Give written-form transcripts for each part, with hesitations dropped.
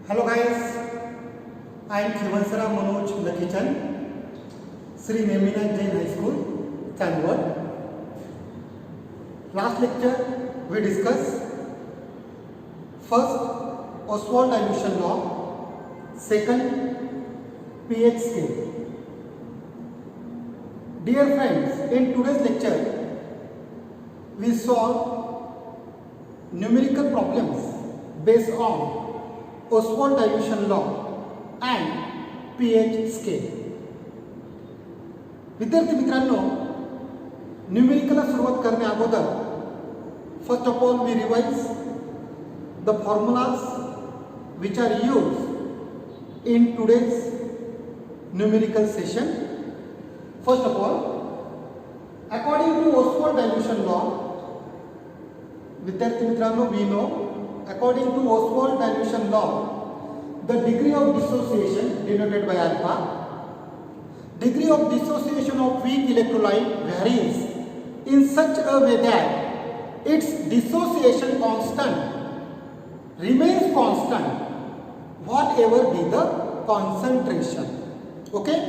Hello guys, I am Khivansara Manoj Lakichan, Sri Neminath Jain High School, Chandwad. Last lecture we discussed first Ostwald dilution law, second pH scale. Dear friends, in today's lecture we solve numerical problems based on Ostwald dilution law and pH scale. विद्यार्थी मित्रांनो, numerical सुरुवात करण्या अगोदर first of all we revise the formulas which are used in today's numerical session. First of all, according to Ostwald dilution law, विद्यार्थी मित्रांनो, we know according to Ostwald dilution law, the degree of dissociation denoted by alpha, degree of dissociation of weak electrolyte varies in such a way that its dissociation constant remains constant whatever be the concentration. Okay,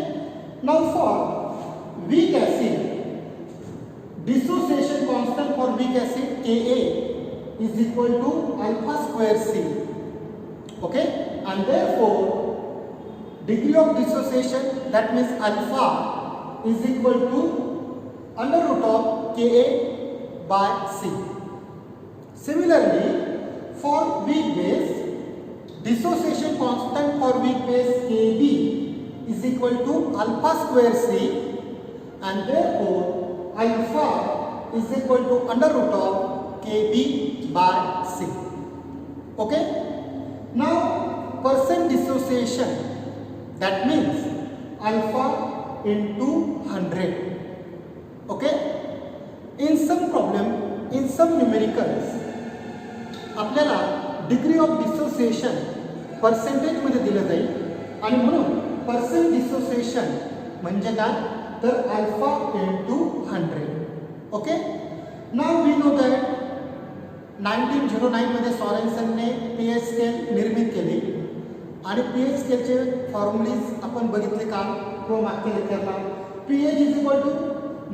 now for weak acid, dissociation constant for weak acid Ka is equal to alpha square C. Okay, and therefore degree of dissociation, that means alpha, is equal to under root of Ka by C. Similarly, for weak base, dissociation constant for weak base Kb is equal to alpha square C, and therefore alpha is equal to under root of Kb by C. Okay, now percent dissociation, that means alpha into 100. Okay, in some problem, in some numericals आपल्याला degree of dissociation percentage मध्ये दिलं जाईल आणि म्हणून percent dissociation म्हणजे काय, तर alpha into 100. Okay, now we know that 1909 मध्ये सॉरेन्सनने पीएच स्केल निर्मित केली आणि पीएच स्केलचे फॉर्म्युलेज आपण बघितले का तो मागच्या लेक्चरला. PH is equal to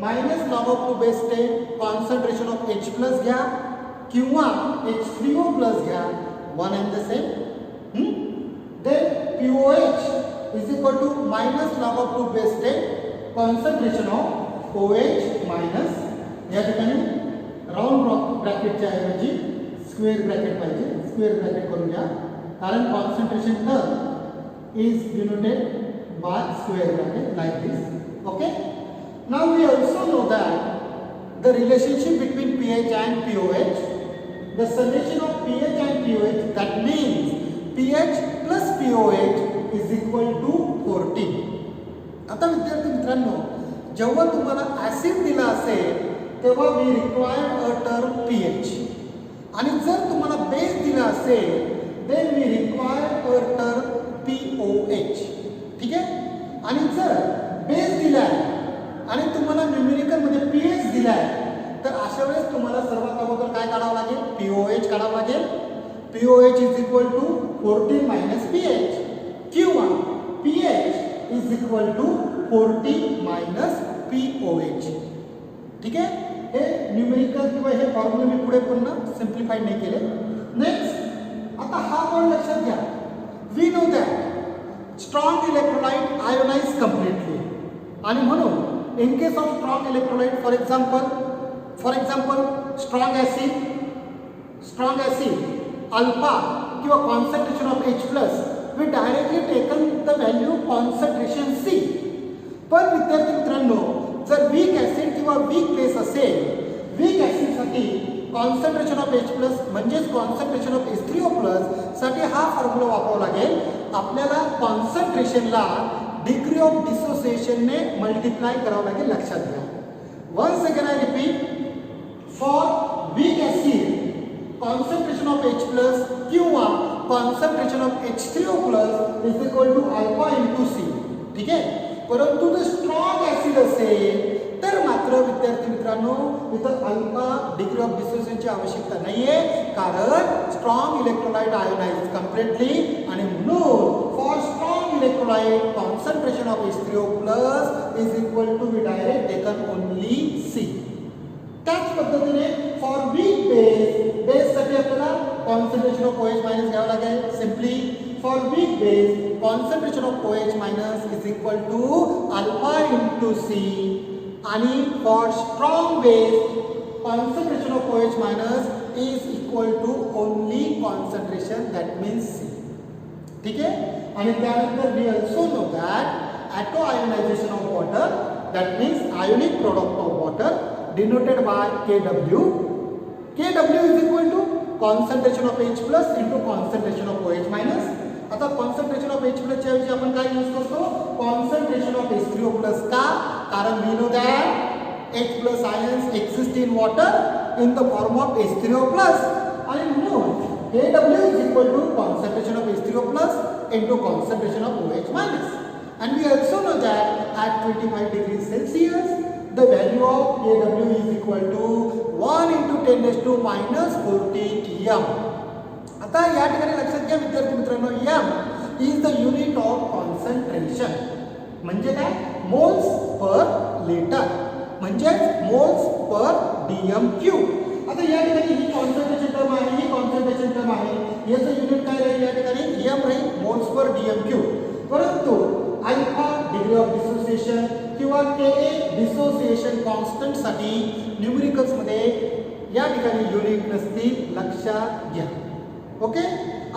minus log of 2 base 10 concentration of H plus घ्या किंवा H3O प्लस घ्या, one and the same. Then POH is equal to minus log of 2 base 10 concentration of OH minus, या ठिकाणी round ब्रॅकेटच्या ऐवजी square bracket पाहिजे, square bracket करून घ्या कारण concentration term is denoted by square bracket like this. Okay, now we also know that the relationship between pH and POH, the summation of pH and POH, that means pH plus POH is equal to 14. आता विद्यार्थी मित्रांनो, जेव्हा तुम्हाला acid दिला असेल तेव्हा we require a term pH, आणि जर तुम्हाला बेस दिला असेल then we require a term POH. ठीक आहे, आणि जर बेस दिलाय आणि तुम्हाला न्यूमेरिकल मध्ये पीएच दिलाय तर अशा वेळेस तुम्हाला सर्वात अगोदर काय काढावं लागेल, पीओएच काढावं लागेल. POH is equal to 14 minus pH किंवा pH is equal to 14 minus pOH. ठीक आहे, हे न्यूमेरिकल किंवा हे फॉर्म्युला मी पुढे पुन्हा सिम्प्लिफाय नाही केले. नेक्स्ट, आता हा पॉइंट लक्षात घ्या. We know that strong electrolyte ionize completely, आणि म्हणून in case of strong electrolyte, for example strong acid alpha किंवा concentration of H plus, we directly taken the value concentration C. पण विद्यार्थी मित्रांनो, जर weak acid किंवा weak base असेल, weak acid साठी concentration of H plus म्हणजेच concentration of H3O plus साठी हा फॉर्म्युला वापरावा लागेल. आपल्याला कॉन्सन्ट्रेशनला डिग्री ऑफ डिसोसिएशन ने मल्टीप्लाई करावं लागेल, लक्षात घ्या. Once again I repeat, for weak acid concentration of H plus किंवा concentration of H3O plus is equal to alpha into C. ठीक आहे, परंतु जर स्ट्रॉंग ऍसिड असेल तर मात्र विद्यार्थी मित्रांनो इथं अल्फा डिग्री ऑफ डिसोसिएशनची आवश्यकता नाहीये कारण स्ट्रॉंग इलेक्ट्रोलाइट आयोनाइज कम्प्लीटली, आणि electrolyte, concentration of H3O plus is equal to, we direct taken only C. त्याच पद्धतीने फॉर वीक बेससाठी आपल्याला कॉन्सन्ट्रेशन ऑफ OH मायनस घ्यावं लागेल. Simply for weak base concentration of OH minus is equal to alpha into C. आणि for strong base concentration of OH minus is equal to only concentration, that means C. ठीक आहे. आणि त्यानंतर we also know that auto ionization of water, that means ionic product of water denoted by Kw. Kw is equal to concentration of H plus into concentration of OH minus. आता concentration of H plus च्या ऐवजी आपण काय use करतो, concentration of H3O plus. का? कारण we know that H plus ions exist in water in the form of H3O plus. आणि म्हणून Kw is equal to concentration of H3O plus into concentration of OH minus. And we also know that at 25 degrees Celsius the value of Kw is equal to 1 into 10 raised to minus 14 m. आता या ठिकाणी लक्षात घ्या विद्यार्थी मित्रांनो, m is the unit of concentration. म्हणजे काय, moles per litre, म्हणजे मोल्स पर dm3. आता या ठिकाणी ही कॉन्सन्ट्रेशन टर्म आहे, ही कॉन्सन्ट्रेशन टर्म आहे, याचं युनिट काय राहील या ठिकाणी, m राहील, मोल्स पर dm3. परंतु अल्फा डिग्री ऑफ डिसोसिएशन किंवा Ka डिसोसिएशन कॉन्स्टंट साठी न्यूमेरिकल्स मध्ये या ठिकाणी युनिट नसतील, लक्षात घ्या. ओके.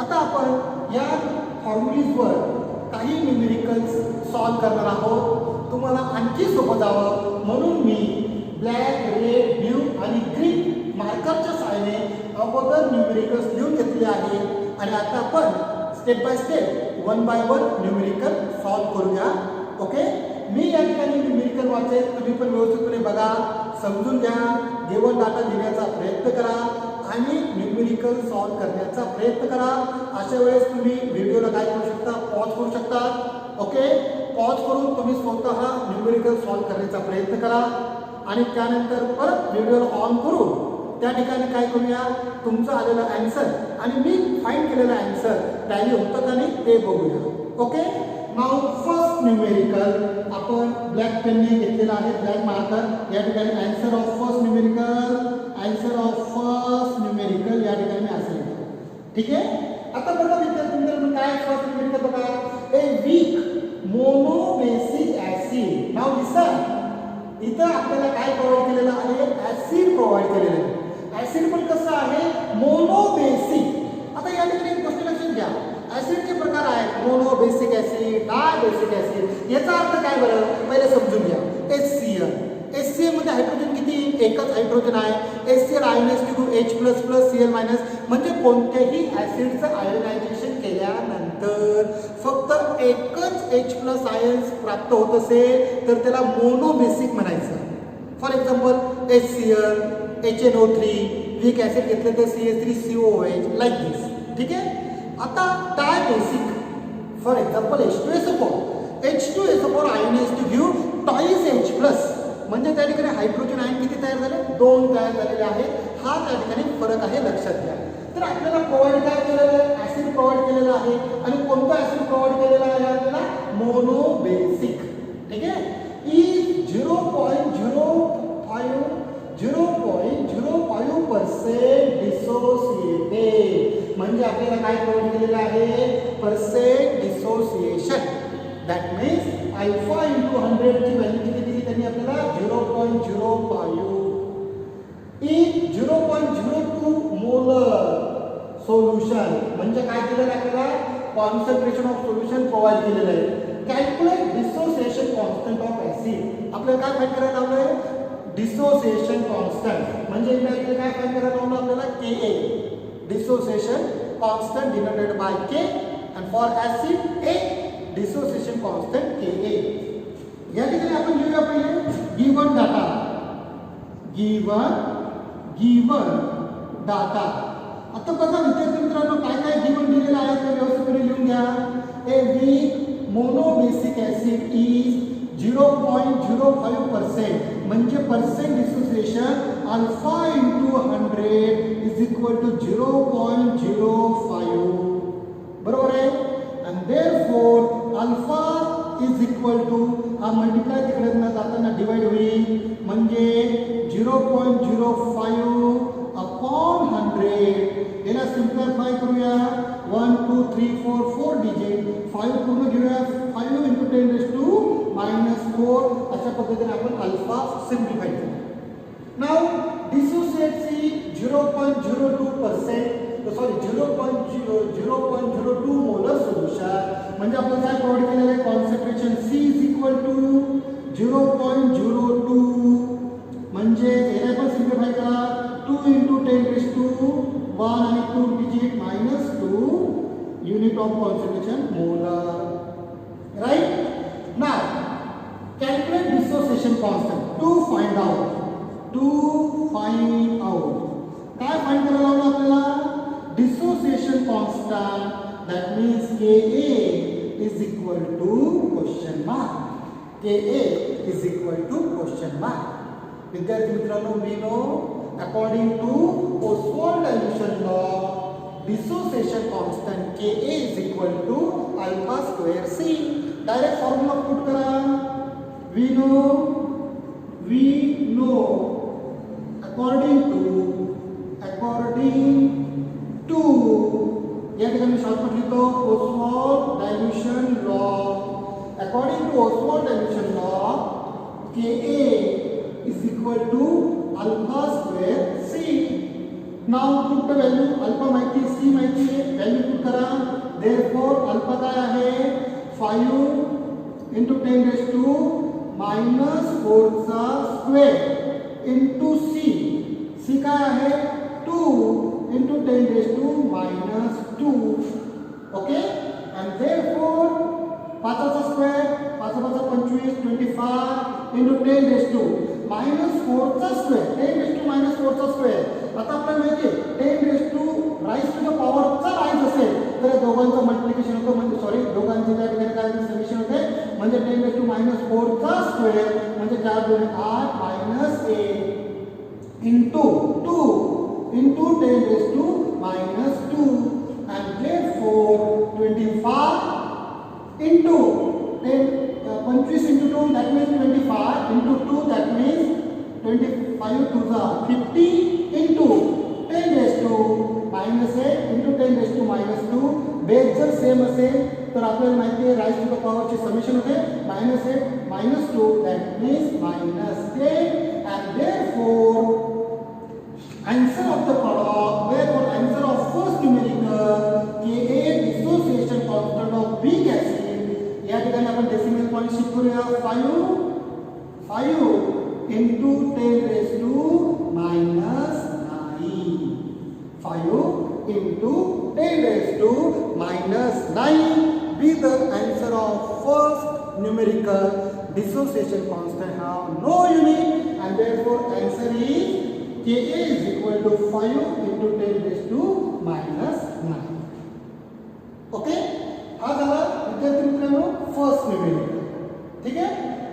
आता आपण या फॉर्म्युलीजवर काही न्यूमेरिकल्स सॉल्व करणार आहोत. तुम्हाला आणखी सोपं जावं म्हणून मी ब्लॅक, रेड, ब्ल्यू आणि ग्रीन मार्करच्या सहाय्याने अगोदर न्यूमेरिकल्स लिहून घेतले आहे. आणि आता आपण step by step one by one numerical solve करूया. ओके. मी या ठिकाणी न्यूमेरिकल वाचेल, तुम्ही पण व्यवस्थितपणे बघा, समजून घ्या, गिवन डाटा लिहिण्याचा प्रयत्न करा आणि न्यूमेरिकल सॉल्व करण्याचा प्रयत्न करा. अशा वेळेस तुम्ही व्हिडिओला काय करू शकता, पॉज करू शकता. ओके. पॉज करून तुम्ही स्वतः न्यूमेरिकल सॉल्व करण्याचा प्रयत्न करा आणि त्यानंतर परत व्हिडिओला ऑन करून त्या ठिकाणी काय करूया, तुमचं आलेलं आन्सर आणि मी फाइंड केलेलं आन्सर टॅली होतं का नाही ते बघूया. ओके. नाउ फर्स्ट न्यूमेरिकल आपण ब्लॅक पेनने घेतलेला आहे, ब्लॅक मार्कर. या ठिकाणी answer of first numerical, answer of first numerical या ठिकाणी मी असं लिहितो. ठीक आहे. आता बघा विद्यार्थी मित्रांनो, काय फर्स्ट न्यूमेरिकल बघा, a weak monobasic acid. Now listen, इथं आपल्याला काय प्रोव्हाइड केलेलं आहे, ऍसिड प्रोव्हाइड केलेलं आहे. ऍसिड पण कसं आहे, मोनोबेसिक. आता या ठिकाणी एक गोष्ट लक्षात घ्या, ऍसिडचे प्रकार आहेत मोनोबेसिक ऍसिड, डायबेसिक ऍसिड. याचा अर्थ काय बरं, पहिले समजून घ्या. HCl, HCl मध्ये हायड्रोजन किती, एकच हायड्रोजन आहे. HCl आयोनाइज्ड टू H++Cl- म्हणजे कोणत्याही ऍसिडचं आयोनायझेशन केल्यानंतर फक्त एकच H+ आयन्स प्राप्त होत असेल तर त्याला मोनोबेसिक म्हणायचं. For example HCl, HNO3, weak acid घेतलं तर CH3COOH लाईक दिस. ठीक आहे. आता dibasic, for example H2SO4, H2SO4 ionized to give twice H+, म्हणजे त्या ठिकाणी हायड्रोजन आयन किती तयार झाले, 2 तयार झालेले आहेत. हा त्या ठिकाणी फरक आहे, लक्षात घ्या. तर आपल्याला प्रोव्हाइड काय केलेलं आहे, ऍसिड प्रोव्हाइड केलेलं आहे. आणि कोणतं ऍसिड प्रोव्हाइड केलेलं आहे आपल्याला, मोनोबेसिक. ठीक आहे. इज 0.05% डिसोसिएटेड, म्हणजे आपल्याला काय प्रोव्हाइड केलेलं आहे, percent dissociation. That means alpha into 100 ची व्हॅल्यू किती दिली त्यांनी आपल्याला, 0.05. इन 0.02 मोलर सोल्युशन, म्हणजे काय केलेलं आहे आपल्याला, कॉन्सन्ट्रेशन ऑफ सोल्युशन प्रोव्हाइड केलेलं आहे. Calculate dissociation constant of acid. आपल्याला काय फाइंड करायला लावलंय, डिसोसिएशन कॉन्स्टंट. म्हणजे इथे काय फाइंड करायला लावलं आपल्याला, Ka dissociation constant denoted by K and for acid A dissociation constant Ka. या ठिकाणी आपण लिहूया पहिले गिवन डाटा, गिवन डाटा. आता बघा विद्यार्थी मित्रांनो, काय काय गिवन दिलेलं आहे ते व्यवस्थितपणे लिहून घ्या. A weak monobasic acid is 0.05%, म्हणजे percent dissociation alpha into 100 is equal to 0.05. बरोबर आहे. and therefore alpha equal to हा मल्टिप्लाय तिकडे न जाताना डिवाइड होईल म्हणजे 0.05 अपॉन 100. याला सिम्प्लिफाय करूया 1 2 3 4 4 डिजिट 5 पूर्ण घेऊया 5 into 10 raised to minus 4 अशा पद्धतीने आपण अल्फा सिम्प्लिफाय करू. Now dissociate C 0.02% sorry 0.02 molar solution म्हणजे आपण काय प्रोव्हाइड केलेलं आहे concentration C is equal to 0.02 म्हणजे याला पण सिम्प्लिफाय करा 2 into 10 raised to 1 आणि 2 digit -2 unit of concentration molar. Right? Now calculate dissociation constant to find out. काय फाइंड करायला लावलं आपल्याला dissociation constant, that means Ka is equal to question mark. Ka is equal to question mark. विद्यार्थी मित्रांनो we know according to Ostwald dilution law dissociation constant Ka is equal to alpha square C. Direct formula put करा. We know according to या ठिकाणी shortcut लिहितो Ostwald dilution law. According to Ostwald dilution law Ka is equal to alpha square C. Now put the value alpha माहिती C माहिती आहे value put करा. Therefore alpha काय आहे 5 into 10 raised to -4 चा स्क्वेअर into C. C काय आहे 2 into 10 raised to -2. Okay, and therefore 5 चा स्क्वेअर 5 × 5 = 25 25 into 10 raised to -4 चा स्क्वेअर 10 raised to -4 चा स्क्वेअर. आता आपल्याला माहिती आहे 10 raised to raise to the power चा राइज असेल तर दोघांचं मल्टिप्लिकेशन होतं म्हणजे सॉरी दोघांचे त्या ठिकाणी काय समेशन होते म्हणजे 10 raised to -4 चा स्क्वेअर म्हणजे 4 × 8 -8 into 2 into 10 raised to -2 and therefore 25 into 10 25 into 2 that means 25 into 2 that means 25 to the 50 into 10 raised to -8 into 10 raised to -2. Base जर सेम असेल तर आपल्याला माहिती आहे राइज टू द पॉवर चे समेशन होते -8 -2 that means -10 and therefore answer of the product therefore answer of first numerical Ka dissociation constant of weak acid या ठिकाणी आपण डेसिमल पॉइंट शिफ्ट करूया 5 into 10 raised to -9 5 into 10 raised to -9 be the answer of first numerical dissociation constant have no unit and therefore answer is Ka is equal to 5 into 10 raised to -9. Okay, हा झाला विद्यार्थी मित्रांनो first numerical. ठीक आहे.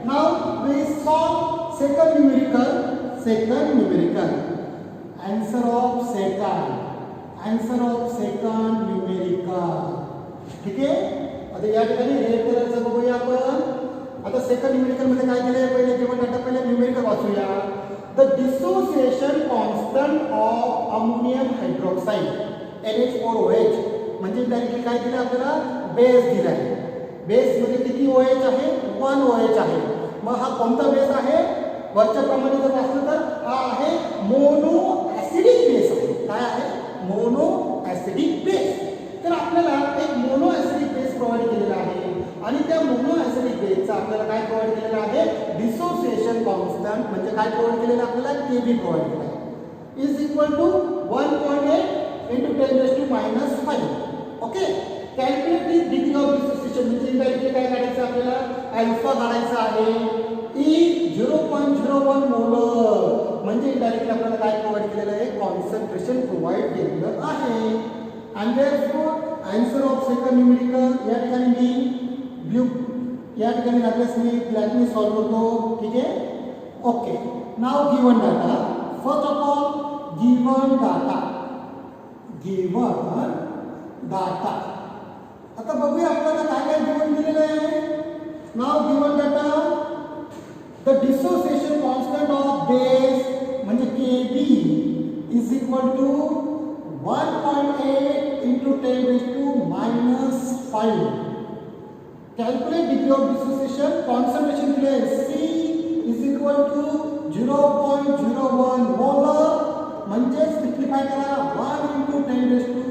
Now we solve second numerical answer of second numerical. ठीक आहे. आता या ठिकाणी रेड कलरचं बघूया आपण. आता सेकंड न्यूमेरिकल मध्ये काय केलंय पहिले गिवन डाटा पहिले न्यूमेरिकल वाचूया. The dissociation constant of ammonium hydroxide NH4OH म्हणजे डायरेक्टली काय दिलं आपल्याला बेस दिलाय. बेस मध्ये किती OH आहे 1 OH आहे. मग हा कोणता बेस आहे वरच्या प्रमाणे जर वाचलं तर हा आहे मोनो ऍसिडिक बेस आहे. काय आहे मोनो ऍसिडिक बेस. तर आपल्याला एक मोनो ऍसिडिक बेस प्रोव्हाइड केलेला आहे आणि त्या मोनो ऍसिडिक बेसचा आपल्याला काय प्रोव्हाइड केलेला आहे डिसोसिएशन कॉन्स्टंट म्हणजे काय प्रोव्हाइड केलेला आपल्याला Kb प्रोव्हाइड केलेला आहे is equal to 1.8 into 10 raised to -5. Okay. Calculate the degree of dissociation म्हणजे इनडायरेक्टली काय काढायचं आपल्याला अल्फा काढायचा आहे E 0.01 मोलर म्हणजे इनडायरेक्टली आपल्याला काय प्रोव्हाइड केलेलं आहे कॉन्सन्ट्रेशन प्रोव्हाइड केलेलं आहे. and therefore answer of second numerical या ठिकाणी मी ब्लू या ठिकाणी लागल्यास मी ब्लॅकने सॉल्व करतो. ठीक आहे. Okay. Now given data first of all given data आता बघूया आपल्याला काय काय गिवन दिलेलं आहे. Now given data the dissociation constant of base म्हणजे Kb is equal to 1.8 into 10 raised to minus 5. Calculate degree of dissociation. Concentration दिले C is equal to 0.01 molar. म्हणजे सिम्प्लिफाय करा 1 into 10 raised to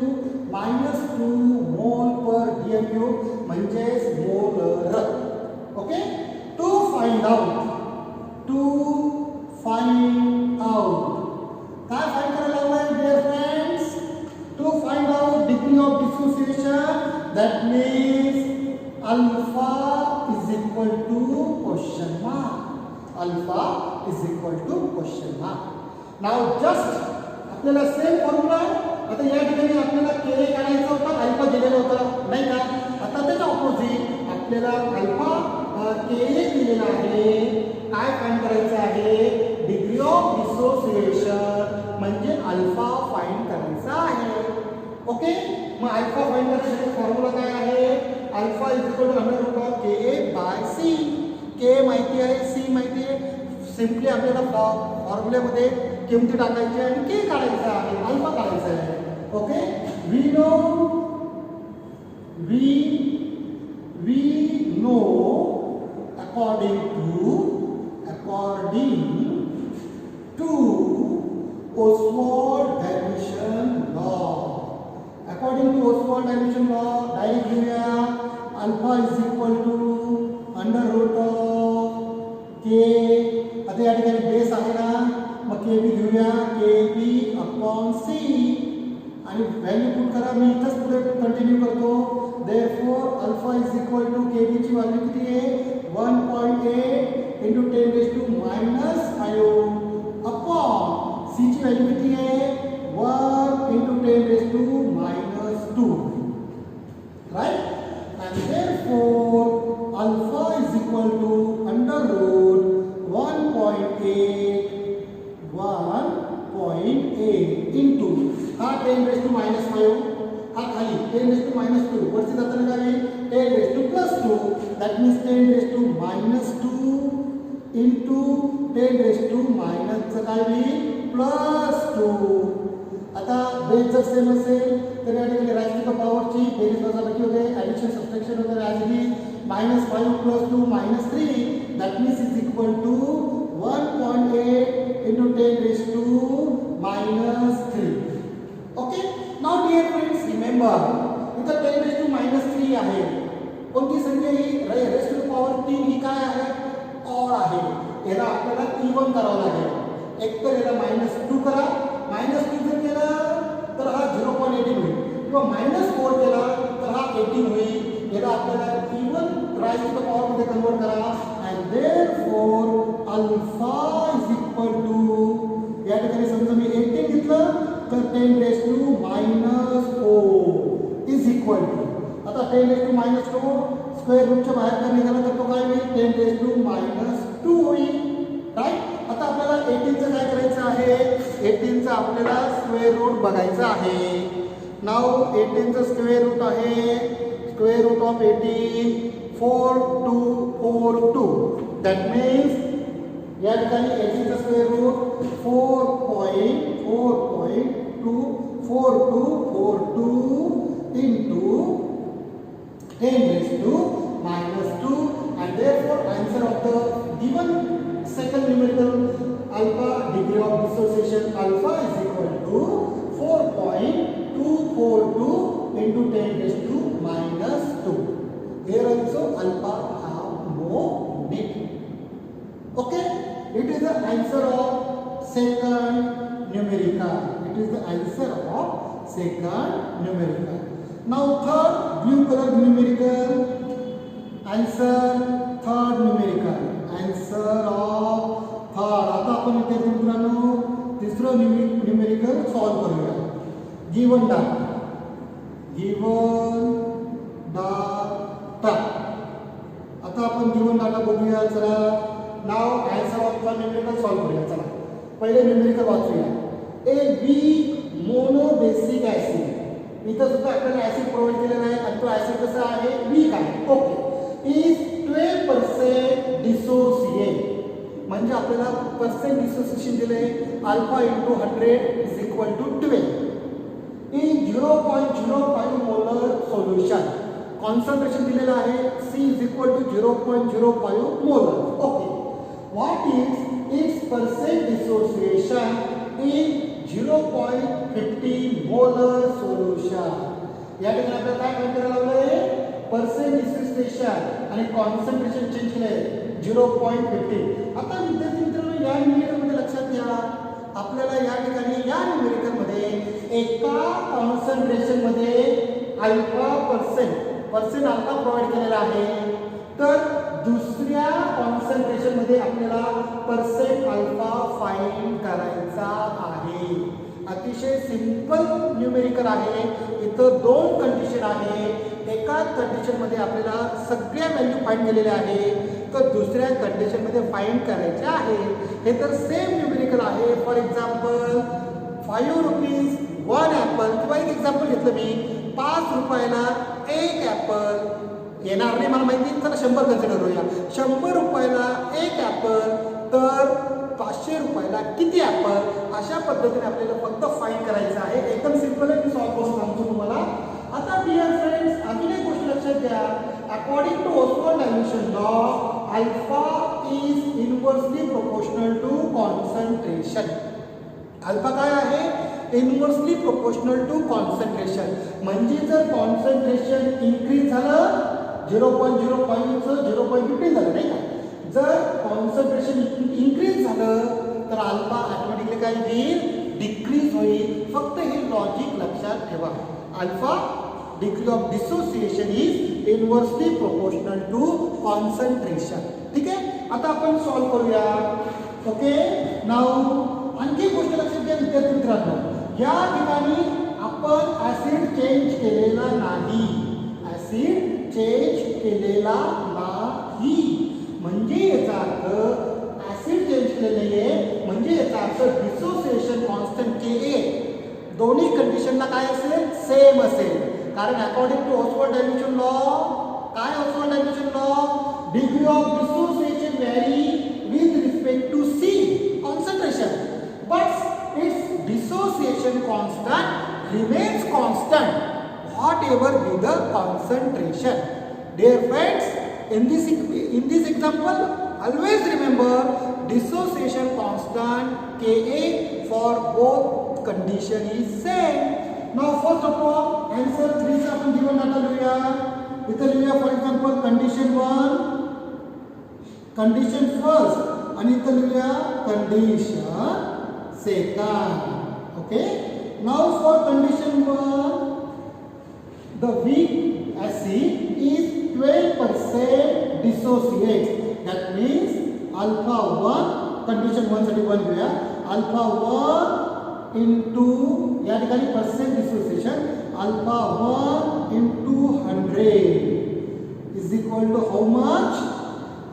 minus 2 mol per dm³ म्हणजे मोलर. Okay to find out काय find करायला लावलाय dear friends to find out degree of dissociation. That means alpha is equal to question mark. Alpha is equal to question mark. Now just आपल्याला same formula आता या ठिकाणी आपल्याला Ka काढायचा होता अल्फा दिलेला होता नाही का. आता त्याच्या ऑपोजिट आपल्याला अल्फा Ka दिलेला आहे. काय फाइंड करायचं आहे डिग्री ऑफ डिसोसिएशन म्हणजे अल्फा फाइंड करायचा आहे. ओके मग अल्फा फाइंड करण्यासाठी फॉर्म्युला काय आहे alpha is equal to under root of Ka/C. K माहिती आहे C माहिती आहे सिम्पली आपल्याला फॉर्म्युल्यामध्ये किमती टाकायची आणि K काढायचा आहे अल्फा काढायचा आहे. Okay we know according to Ostwald dilution law. According to Ostwald dilution law, direct घेऊया alpha is equal to under root of K. आता या ठिकाणी बेस आहे ना मग Kb घेऊया Kb अपॉन C आणि व्हॅल्यू पुट करा. मी इथंच पुढे कंटिन्यू करतो. Therefore alpha is equal to Kb ची व्हॅल्यू किती आहे 1.8 into 10 raised to minus 5 upon C ची व्हॅल्यू किती आहे 1 into 10 raised to minus 2. Right? And therefore alpha is equal to under root 1.8 into हा 10 raised to minus 5 हा खाली 10 raised to minus 2 वरती जाताना काय आहे 10 raised to plus 2 that means 10 raised to minus 2 into 10 raised to minus चं काय होईल plus 2. आता बेस जर सेम असेल तर या ठिकाणी राइज टू द पॉवरची बेरीज वजाबाकी होते ॲडिशन सबट्रॅक्शन होते as it is -5 + 2 -3 that means is equal to 1.8 into 10 raised to -3. Okay now dear friends remember इथं 10 raised to -3 आहे. कोणती संख्या ही रेस्ट टू द पॉवर 3 ही काय आहे ऑड आहे. याला आपल्याला इवन करावं लागेल. एक तर याला -2 करा -2 जर केला तर हा 0.18 होईल किंवा -4 केला तर हा 18 होईल. याला आपल्याला even raise to the power मध्ये कन्वर्ट करा and therefore alpha is equal to या ठिकाणी समजा मी 18 घेतलं तर 10 raised to -4 is equal to आता 10 raised to -4 स्क्वेअर रूटच्या बाहेर जर निघाला तर तो काय होईल 10 raised to -2 होईल. राईट आता आपल्याला 18 चं काय करायचं आहे 18 चं आपल्याला स्क्वेअर रूट बघायचं आहे. नाउ 18 चं स्क्वेअर रूट आहे square root of 18 4242 that means या ठिकाणी 18 चं square root 4.4242 into 10 raised to -2 and therefore answer of the given second numerical alpha degree of dissociation alpha is equal to 4.242 into 10 raised to -2. Here also alpha have no unit. Okay, it is the answer of second numerical. It is the answer of second numerical. Now third blue color numerical answer third numerical answer of third. आता आपण इथे मित्रांनो तिसरं numerical solve करूया. Given data आता आपण given data बघूया. चला now answer of the numerical solve करूया. चला पहिले न्यूमेरिकल वाचूया. ए बी मोनोबेसिक ऍसिड इथं सुद्धा आपल्याला ऍसिड प्रोव्हाइड केलेला आहे आणि तो ऍसिड कसा आहे वीक आहे. ओके इज 12% म्हणजे आपल्याला पर्सेंट डिसोसिएशन दिले alpha into 100 is equal to 12. In 0.05 molar solution concentration दिलेलं आहे C is equal to 0.05 molar. Okay, what is its percent dissociation in 0.50 molar solution. या ठिकाणी आपल्याला काय फाइंड करायला लागलंय? पर्सेंट डिसोसिएशन आणि कॉन्सन्ट्रेशन चेंज केलंय 0.50. आता विद्यार्थी मित्रांनो या न्यूमेरिकलमध्ये लक्षात घ्या, आपल्याला या ठिकाणी या न्यूमेरिकलमध्ये एका कॉन्सन्ट्रेशनमध्ये अल्फा पर्सेंट अल्फा प्रोव्हाइड केलेला आहे, तर दुसऱ्या कॉन्सन्ट्रेशनमध्ये आपल्याला पर्सेंट अल्फा फाइंड करायचा आहे. अतिशय सिंपल न्यूमेरिकल आहे. इथं दोन कंडिशन आहे. एका कंडिशनमध्ये आपल्याला सगळ्या व्हॅल्यू फाइंड केलेल्या आहे, तर दुसऱ्या कंडिशनमध्ये फाइंड करायचे आहे. हे तर सेम न्यूमेरिकल आहे. फॉर एक्झाम्पल 5 रुपीज 1 ॲपल, किंवा एक एक्झाम्पल घेतलं मी 5 रुपयाला 1 ॲपल येणार नाही मला माहिती, तर 100 कन्सिडर करूया. 100 रुपयाला 1 ॲपल, तर 500 रुपयाला किती ॲपल? अशा पद्धतीने आपल्याला फक्त फाइंड करायचं आहे. एकदम सिंपल आहे, मी सॉल्व्ह करून सांगतो तुम्हाला. आता डिअर फ्रेंड्स, अजून एक गोष्ट लक्षात घ्या. According to Ostwald dilution law, alpha is inversely proportional to concentration. Alpha काय आहे? Inversely proportional to concentration. म्हणजे जर कॉन्सन्ट्रेशन इन्क्रीज झालं 0.05 चं 0.15 झालं नाही का? जर कॉन्सन्ट्रेशन इन्क्रीज झालं तर अल्फा ऑटोमॅटिकली काय होईल? डिक्रीज होईल. फक्त हे लॉजिक लक्षात ठेवा. Alpha degree of dissociation is inversely proportional to concentration. ठीक आहे, आता आपण सॉल्व्ह करूया. ओके, नाउ आणखी गोष्ट लक्षात घ्या विद्यार्थी मित्रांनो, या ठिकाणी आपण ऍसिड चेंज केलेला नाही. ऍसिड चेंज केलेला नाही म्हणजे याचा अर्थ ऍसिड चेंज केलेले आहे, म्हणजे याचा अर्थ डिसोसिएशन कॉन्स्टंट Ka दोन्ही कंडिशनला काय असेल? सेम असेल. कारण according to Ostwald dilution law, काय Ostwald dilution law? Degree of dissociation vary with respect to C concentration, but its dissociation constant remains constant whatever be the concentration. Dear friends, in this example, always remember dissociation constant Ka for both condition is same. Now first of all, answer 3 चा आपण given data लिहूया. इथे लिहूया for example condition 1, condition first, आणि इथे लिहूया condition second. Okay, now for condition 1, the weak acid is 12% dissociates. That means alpha 1, condition 1 साठी 1 घेऊया. alpha 1 into या ठिकाणी percent dissociation, alpha 1 into 100 is equal to how much?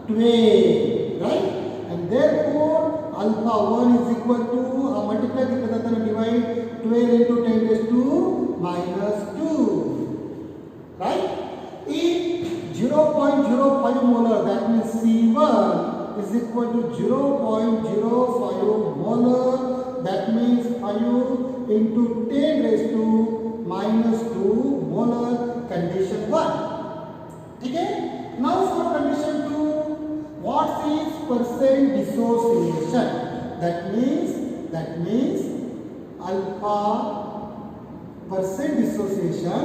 12, right? And therefore alpha 1 is equal to multiply केलं जाताना divide 12 into 10 raised to minus 2, right? If 0.05 molar, that means C1 is equal to 0.05 molar, that means 5 into 10 raised to minus 2 molar, condition 1. Okay? Now for condition 2, what is percent dissociation? That means alpha percent dissociation,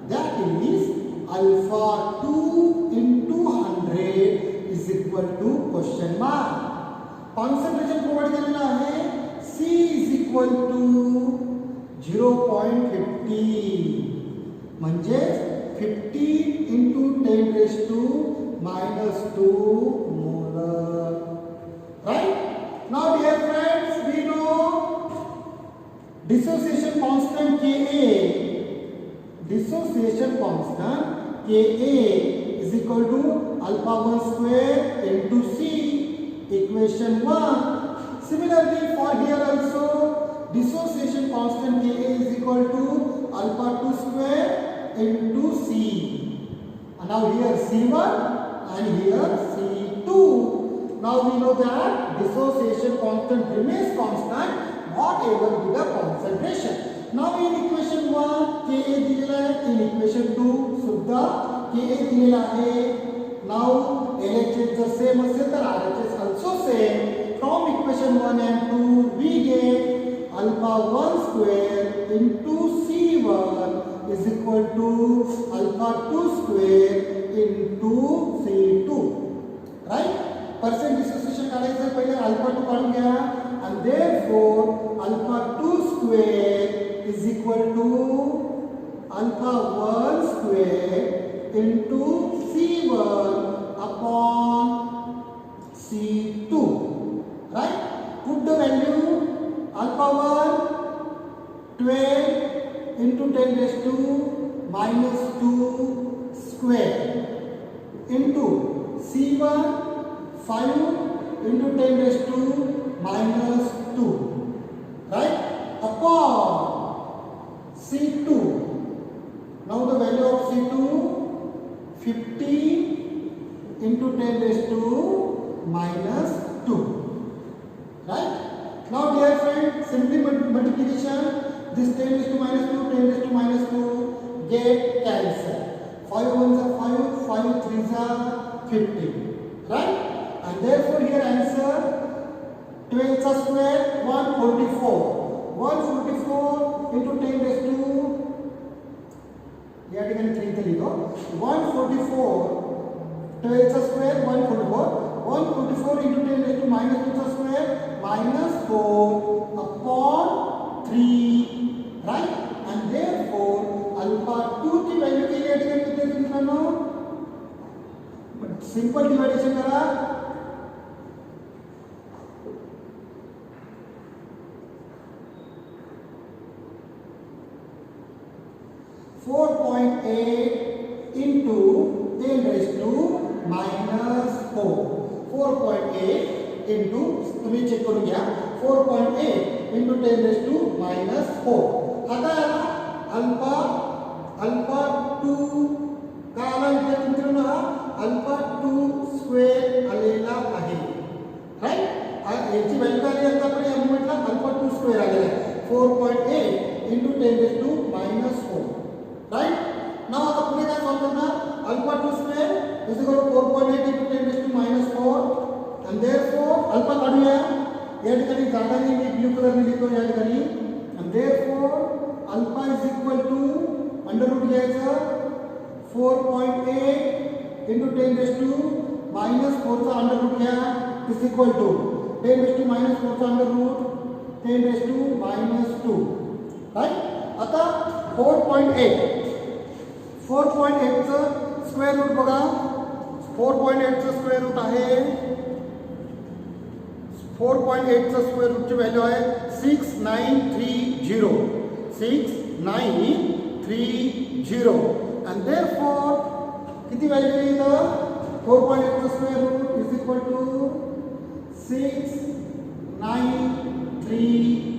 that is alpha 2 into 100 is equal to question mark. Concentration provide केलेला आहे. C is equal to 0.50 म्हणजे 50 into 10 raised to minus 2 molar. Right? Now dear friends, we know dissociation constant Ka. Dissociation constant Ka is equal to alpha 1 square into C, equation 1. Similarly for here also, dissociation constant Ka is equal to alpha 2 square into C. And now here C1 and here C2. Now we know that dissociation constant remains constant whatever be the concentration. Now in equation 1 Ka दिलेला आहे, in equation 2 सुद्धा Ka दिलेला आहे. Now LHS जर same असेल तर RHS also same. From equation 1 and 2 we get alpha 1 square into C1 is equal to alpha 2 square into C2. Right? Percent dissociation काढायचं पहिले alpha 2 काढून घ्या and therefore alpha 2 square is equal to alpha 1 square into C1 upon C2. Right? Put the value alpha 1 12 into 10 raised to minus 2 square into C1 5 into 10 raised to minus 2. Right? Upon C2. Now the value of C2 50 into 10 raised to minus 2. Right? Now dear friend, simply multiplication. This 10 raised to minus 2, 10 raised to minus 2 get cancelled. 5 ones are 5, 5 threes are 50. Right? And therefore here answer 12 square 144. 144 into 10 raised to या ठिकाणी 3 इथे लिहितो 144 12 square 144 144 into 10 raised to minus 2 square minus 4 upon 3. Right? And therefore alpha 2 की value केली या ठिकाणी किती येते मित्रांनो? सिंपल डिवाइडेशन करा 4.8 into 10 raised to minus 4. 4.8 into तुम्ही चेक करून घ्या 4.8 into 10 raised to minus 4. आता अल्फा 2 का आला इथे मित्रांनो हा अल्फा 2 स्क्वेअर आलेला आहे. राईट? याची व्हॅल्यू काय आली आता आपण या मोमेंटला अल्फा 2 स्क्वेअर आलेला आहे 4.8 into 10 raised to minus 4. Right? Now आता पुढे काय सॉल्व करणार alpha 2 square is equal to 4.8 into 10 raised to minus 4 and therefore alpha काढूया या ठिकाणी जागा नाही मी ब्लू कलर ने लिहितो या ठिकाणी and therefore alpha is equal to under root घ्यायचं 4.8 into 10 raised to minus 4 चा अंडर रूट घ्या is equal to 10 raised to minus 4 चा under root 10 raised to minus 2. Right? आता 4.8 चं स्क्वेअर रूट बघा 4.8 चं स्क्वेअर रूट आहे 4.8 चं स्क्वेअर रूटची व्हॅल्यू आहे 6930 6930 and therefore किती व्हॅल्यू येईल इथं 4.8 चं square root is equal to 6930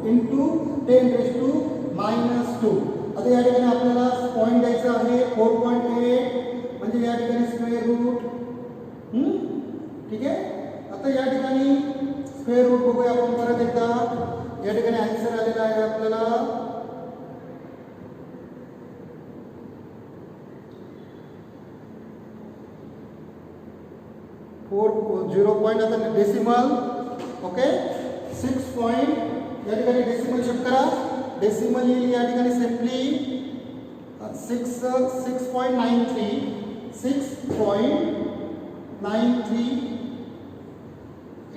into 10 raised to minus 2. आता या ठिकाणी आपल्याला पॉइंट द्यायचा आहे 4.8 म्हणजे या ठिकाणी स्क्वेअर रूट ठीक आहे. आता या ठिकाणी स्क्वेअर रूट बघूया आपण परत एकदा या ठिकाणी आन्सर आलेला आहे आपल्याला 0 पॉइंट आता डेसिमल ओके 6 पॉइंट या ठिकाणी डेसिमल शिफ्ट करा डेसिमल येईल या ठिकाणी simply 6.93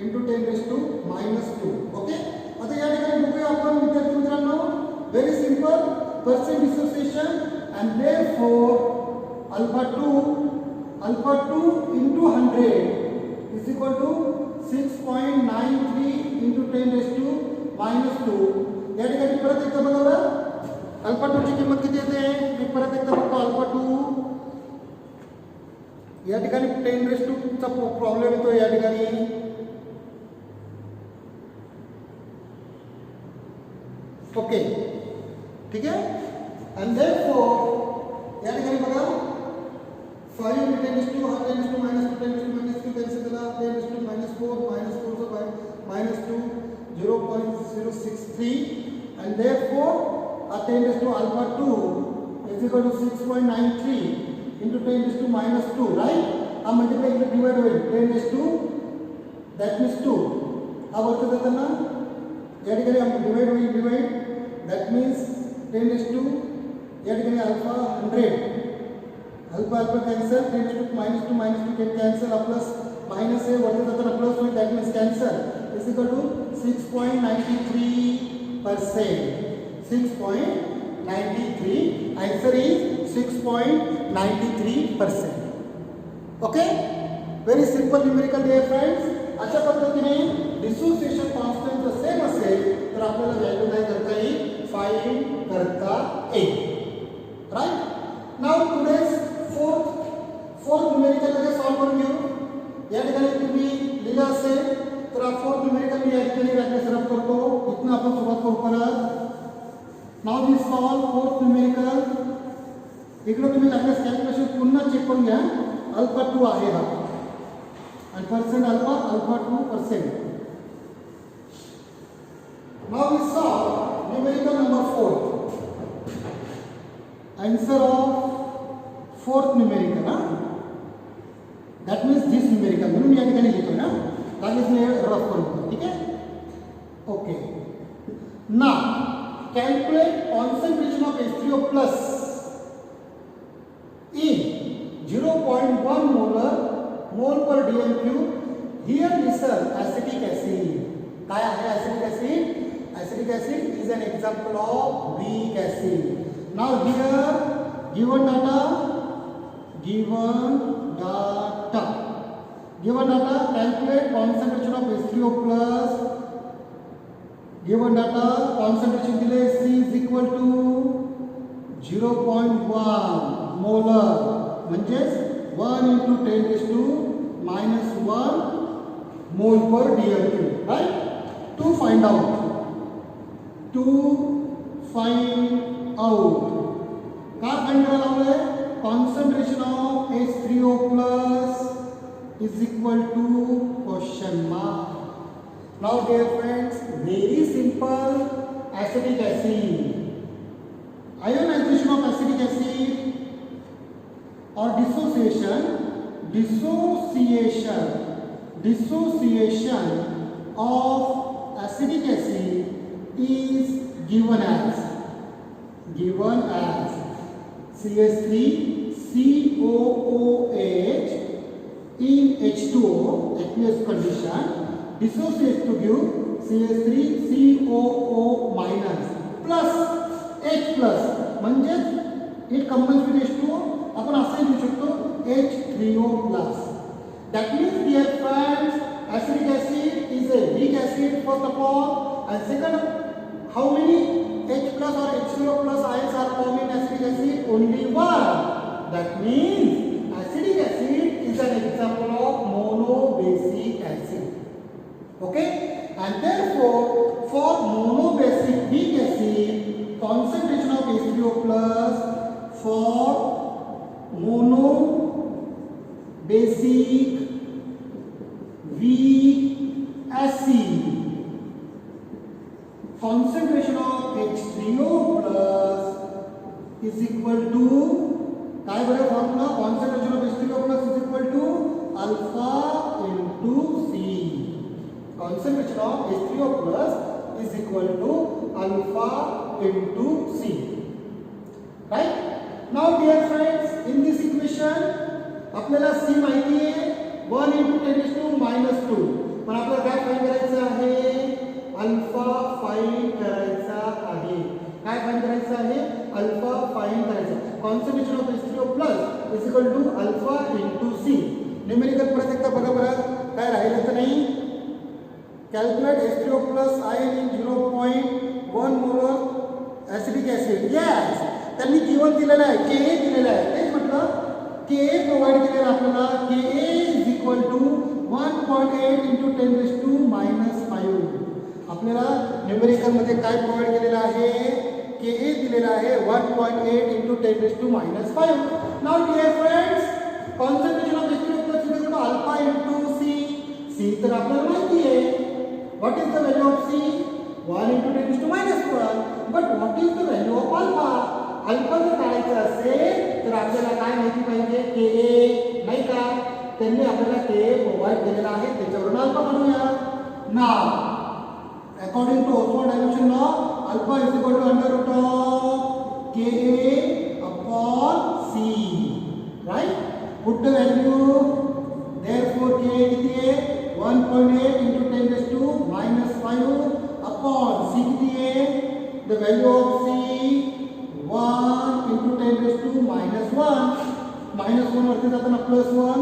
into 10 raised to minus 2. Okay. आता या ठिकाणी बघूया आपण विद्यार्थी मित्रांनो very simple percent dissociation and therefore alpha 2 into 100 is equal to 6.93 into 10 raised to minus 2. या ठिकाणी परत एकदा बघा बरं अल्फा 2 ची किंमत किती येते मी परत एकदा बघतो अल्फा 2 या ठिकाणी 10 raised to चा प्रॉब्लेम येतो या ठिकाणी ओके ठीक आहे and therefore या ठिकाणी बघा 5 into 10 is 2, 10 is 2 minus 2, 10 is 2 minus 3, cancel the 10 is 2 minus 4 so by minus 2, 0.063, and therefore 10 is to alpha 2 is equal to 6.93 into 10 is to minus 2, right? Now multiply into divide with 10 is to, that means 2. How about the na? Divide, that means 10 is to alpha 100. Alpha cancel, 10 is to minus 2 can cancel, a plus minus a, what is the plus with, that means cancel, is equal to 6.93%. 6.93, answer is 6.93%. Okay? Very simple numerical dear friends. अशा पद्धतीने dissociation constant जर same असेल तर आपल्याला value काय करता येईल, find करता येईल. Right? Now today's fourth numerical मध्ये सॉल्व करून घेऊ. या ठिकाणी तुम्ही लिहिलं असेल तर फोर्थ न्यूमेरिकल मी या ठिकाणी व्याख्या सरळ करतो. इथून आपण सुरुवात करू परत. Now we solve fourth numerical. इकडे तुम्ही लगेच कॅल्क्युलेशन पुन्हा चेक करून घ्या. अल्फा 2 आहे हा and percent alpha 2%. Now we solve numerical number 4. Answer of fourth numerical, that means this numerical म्हणून या ठिकाणी लिहितो ना, लगेच मी रफ करतो. ठीक आहे? Okay. Now calculate concentration of H3O plus in 0.1 mole per dm cube. Here listen, acetic acid. काय आहे acetic acid? Acetic acid is an example of weak acid. Now here given data calculate concentration of H3O plus. Given data concentration दिले C is equal to 0.1 molar म्हणजेच 1 into 10 is to minus 1 mole per dm cube, right? To find out काय find करायला लावलंय, concentration of H3O plus is equal to question mark. Now dear friends, very simple, acetic acid, ionization of acetic acid or dissociation of acetic acid is given as CH3COOH in H2O aqueous condition dissociates to give CH3COO minus plus H plus म्हणजेच it combines with H2O. आपण असे लिहू शकतो H3O plus. That means dear friends, acetic acid is a weak acid first of all, and second, how many H plus or H3O plus ions are formed in acetic acid? Only one. That means acetic acid is an example of monobasic acid. Okay? And therefore, for monobasic weak acid, concentration of H3O plus for monobasic weak acid, concentration of H3O plus is equal to काय बरं formula, concentration of H3O plus is equal to alpha into C. Concentration of H3O plus is equal to alpha into C. Right? Now dear friends, in this equation आपल्याला C माहिती आहे 1 into 10 is to minus 2. पण आपल्याला काय find करायचं आहे, alpha find करायचा आहे. काय फाइंड करायचं आहे, अल्फा फाइंड करायचा. Concentration of H3O plus is equal to alpha into C. Numerical परत एकदा बघा बरं, काय राहिलं तर नाही. Calculate H3O plus ion in 0.1 molar acetic acid. Yes, त्यांनी गिवन दिलेलं आहे, Ka दिलेलं आहे. तेच म्हटलं Ka प्रोव्हाइड केलेलं आपल्याला. Ka is equal to 1.8 into 10 raised to minus 5. आपल्याला न्यूमेरिकल मध्ये काय प्रोव्हाइड केलेलं आहे, Ka दिलेला आहे 1.8 into 10 raised to minus 5. Now dear friends, concentration of acid plus is equal to alpha into C. C तर आपल्याला माहिती आहे. What is the value of C? 1 into 10 to minus 1. But what is the value of alpha? Alpha जर काढायचं असेल तर आपल्याला काय माहिती पाहिजे? Ka नाही का? त्यांनी आपल्याला Ka प्रोव्हाइड केलेला आहे, त्याच्यावरून अल्फा बनवूया. Now, according to Osborn dilution law, alpha is equal to under root of Ka upon C. Right? Put the value. Therefore, Ka किती आहे? 1.8 into 10 raised to minus 5 upon C किती आहे? The value of C 1 into 10 raised to minus 1. minus 1 वरती जाताना plus 1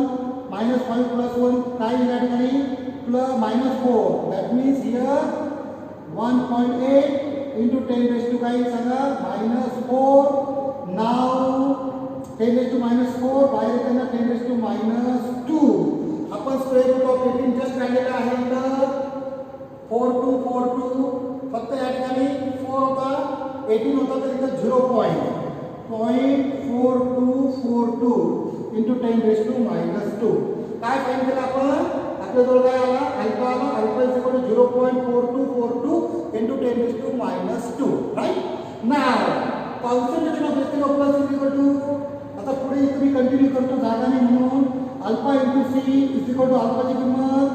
minus 5 plus 1 काय येईल या ठिकाणी? plus minus 4. That means here 1.8 into 10 raised to काय सांगा? minus 4. Now 10 raised to minus 4 बाहेर येताना 10 raised to minus 2. आपण स्क्वेअर रूट ऑफ 18 जस्ट काढलेला आहे. तर 4242 फक्त या ठिकाणी 4 होता, 18 होता, तर इथं 0.4242 इंटू 10 रेज टू मायनस 2. काय फाईंड केलं आपण? आपल्याजवळ काय आला? अल्फा आला. Alpha is equal to 0.4242 into 10 raise to minus 2. Right. Now concentration of acid plus is equal to, आता पुढे तुम्ही कंटिन्यू करतो जागा नाही म्हणून, alpha into C is equal to अल्फाची किंमत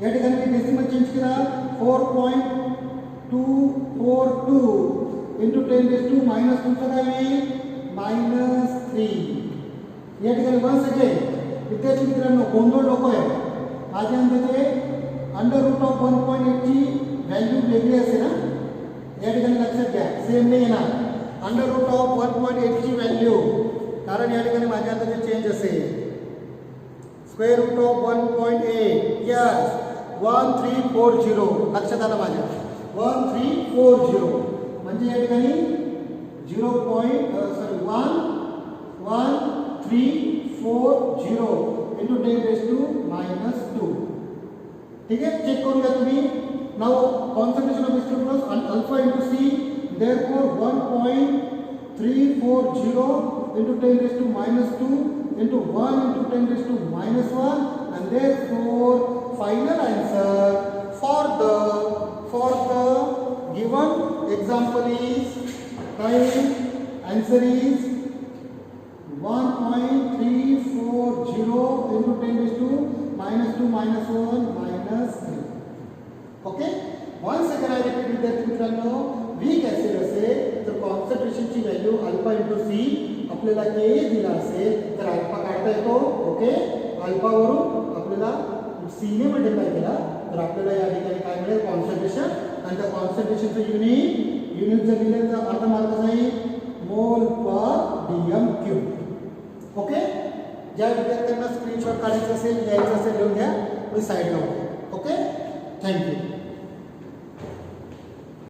या ठिकाणी मी डेसिमल चेंज केला 4.242 इंटू 10 रेज टू मायनस 2 चा काय होईल? मायनस 3. या ठिकाणी वन्स अगेन विद्यार्थी मित्रांनो गोंधळ नको आहे. माझ्या अंदाजे अंडर रूट ऑफ 1.8 ची व्हॅल्यू वेगळी असेल ना, या ठिकाणी लक्षात घ्या, सेम नाही येणार. अंडर रूट ऑफ 1.8 ची व्हॅल्यू, कारण या ठिकाणी माझ्या अंदाजे चेंज असेल. स्क्वेअर रूट ऑफ 1.8 यस 1340 लक्षात आलं माझ्या. 1340 म्हणजे या ठिकाणी 11340 इंटू 10 रेज टू मायनस 2. ठीक आहे, चेक करूया तुम्ही. Now concentration of acid plus alpha into C, therefore 1.340 into 10 raise to minus 2 into 1 into 10 raised to minus 1, and therefore final answer for the given example is answer is 1.340 into 10 raised to minus 2 minus 1 minus 3. Okay, once again I repeat विद्यार्थी मित्रांनो, weak acid असेल तर कॉन्सन्ट्रेशनची value alpha into सी, आपल्याला ए दिला असेल तर alpha काढता येतो. ओके, अल्फावरून आपल्याला सीने मल्टिप्लाय केला तर आपल्याला या ठिकाणी काय मिळेल? कॉन्सन्ट्रेशन. आणि त्या कॉन्सन्ट्रेशनचं युनिट जर दिलं तर अर्धा मार्क जाईल मोल पर डीएम क्यूब. ओके, ज्या विद्यार्थ्यांना स्क्रीनशॉट काढायचं असेल, लिहायचं असेल लिहून घ्या, मी साईडला होते. Okay, thank you.